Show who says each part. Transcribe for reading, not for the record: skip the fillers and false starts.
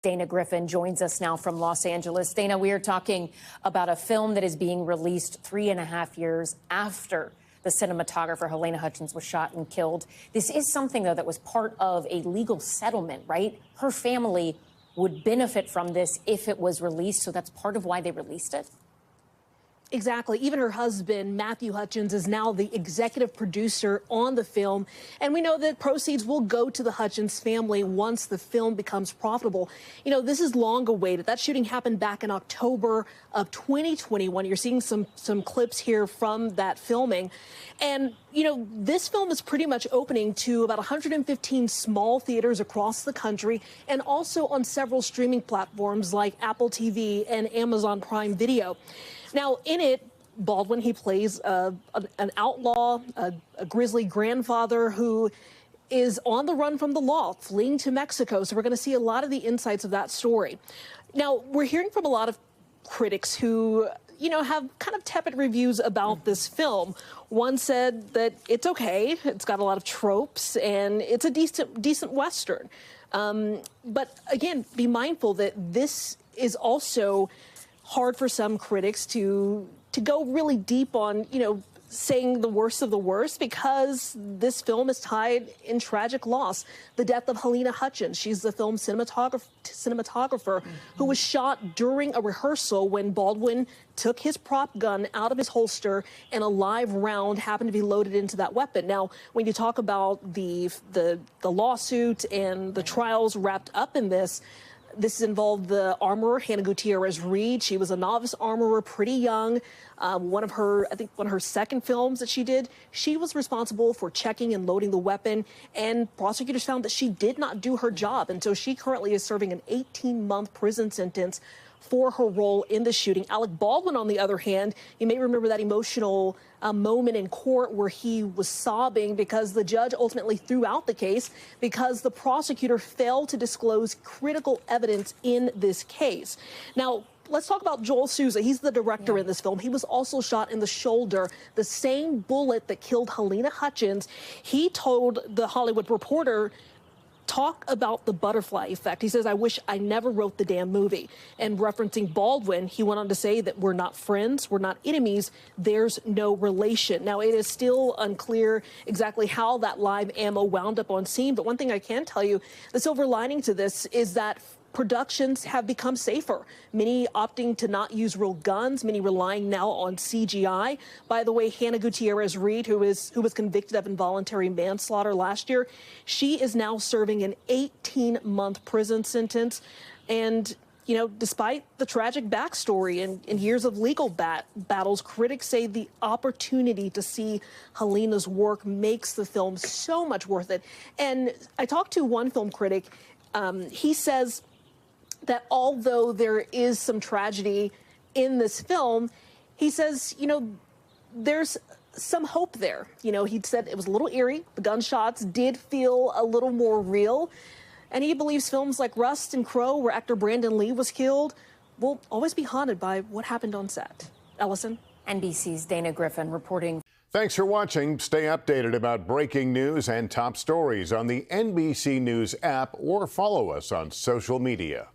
Speaker 1: Dana Griffin joins us now from Los Angeles. Dana, we are talking about a film that is being released 3.5 years after the cinematographer Halyna Hutchins was shot and killed. This is something, though, that was part of a legal settlement, right? Her family would benefit from this if it was released, so that's part of why they released it.
Speaker 2: Exactly. Even her husband, Matthew Hutchins, is now the executive producer on the film. And we know that proceeds will go to the Hutchins family once the film becomes profitable. You know, this is long awaited. That shooting happened back in October of 2021. You're seeing some clips here from that filming. And, you know, this film is pretty much opening to about 115 small theaters across the country and also on several streaming platforms like Apple TV and Amazon Prime Video. Now, in it, Baldwin, he plays an outlaw, a grisly grandfather who is on the run from the law, fleeing to Mexico. So we're going to see a lot of the insights of that story. Now, we're hearing from a lot of critics who, you know, have kind of tepid reviews about this film. One said that it's okay, it's got a lot of tropes, and it's a decent Western. But again, be mindful that this is also hard for some critics to go really deep on, you know, saying the worst of the worst, because this film is tied in tragic loss. The death of Halyna Hutchins. She's the film's cinematographer who was shot during a rehearsal when Baldwin took his prop gun out of his holster and a live round happened to be loaded into that weapon. Now, when you talk about the lawsuit and the trials wrapped up in this, this involved the armorer, Hannah Gutierrez-Reed. She was a novice armorer, pretty young. One of her second films that she did, she was responsible for checking and loading the weapon, and prosecutors found that she did not do her job. And so she currently is serving an 18-month prison sentence for her role in the shooting. Alec Baldwin, on the other hand, you may remember that emotional moment in court where he was sobbing because the judge ultimately threw out the case because the prosecutor failed to disclose critical evidence in this case. Now, let's talk about Joel Souza. He's the director in this film. He was also shot in the shoulder, the same bullet that killed Halyna Hutchins. He told The Hollywood Reporter, talk about the butterfly effect. He says, I wish I never wrote the damn movie. And referencing Baldwin, he went on to say that we're not friends, we're not enemies, there's no relation. Now, it is still unclear exactly how that live ammo wound up on scene, but one thing I can tell you, the silver lining to this is that productions have become safer, many opting to not use real guns, many relying now on CGI. By the way, Hannah Gutierrez-Reed, who was convicted of involuntary manslaughter last year, she is now serving an 18-month prison sentence. And, you know, despite the tragic backstory and years of legal battles, critics say the opportunity to see Halyna's work makes the film so much worth it. And I talked to one film critic. He says that although there is some tragedy in this film, he says, you know, there's some hope there. You know, he said it was a little eerie. The gunshots did feel a little more real. And he believes films like Rust and Crow, where actor Brandon Lee was killed, will always be haunted by what happened on set. Ellison?
Speaker 1: NBC's Dana Griffin reporting.
Speaker 3: Thanks for watching. Stay updated about breaking news and top stories on the NBC News app or follow us on social media.